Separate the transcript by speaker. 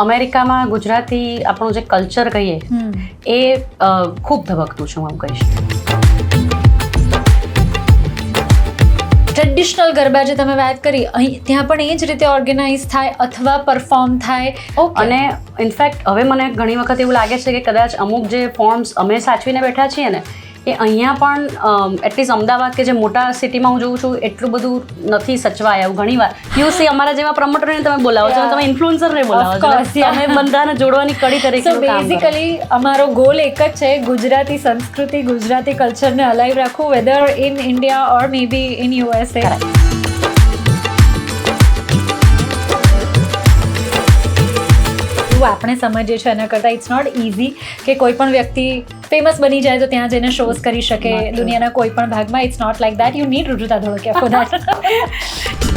Speaker 1: અમેરિકામાં ગુજરાતી આપણું જે કલ્ચર કહીએ એ ખૂબ ધબકતું છે, હું એમ કહીશ.
Speaker 2: ટ્રેડિશનલ ગરબા જે તમે વાત કરી, અહીં ત્યાં પણ એ જ રીતે ઓર્ગેનાઇઝ થાય અથવા પરફોર્મ થાય.
Speaker 1: અને ઇનફેક્ટ હવે મને ઘણી વખત એવું લાગે છે કે કદાચ અમુક જે ફોર્મ્સ અમે સાચવીને બેઠા છીએ ને એ અહીંયા પણ એટલીસ્ટ અમદાવાદ કે જે મોટા સિટીમાં હું જોઉં છું એટલું બધું નથી સચવાય. એવું ઘણી વાર યુસી અમારા જેવા પ્રમોટરને તમે બોલાવો છો, તમે ઇન્ફ્લુએન્સરને બોલાવો છો, તમે બધાને જોડવાની કડી તરીકે
Speaker 2: સો બેઝિકલી અમારો ગોલ એક જ છે, ગુજરાતી સંસ્કૃતિ, ગુજરાતી કલ્ચરને અલાઈવ રાખવું, whether in India or may be in USA. આપણે સમજીએ છીએ એના કરતાં ઇટ્સ નોટ ઇઝી કે કોઈ પણ વ્યક્તિ ફેમસ બની જાય તો ત્યાં જઈને શોઝ કરી શકે દુનિયાના કોઈ પણ ભાગમાં. It's not like that. You need Rujuta Dholakia for that.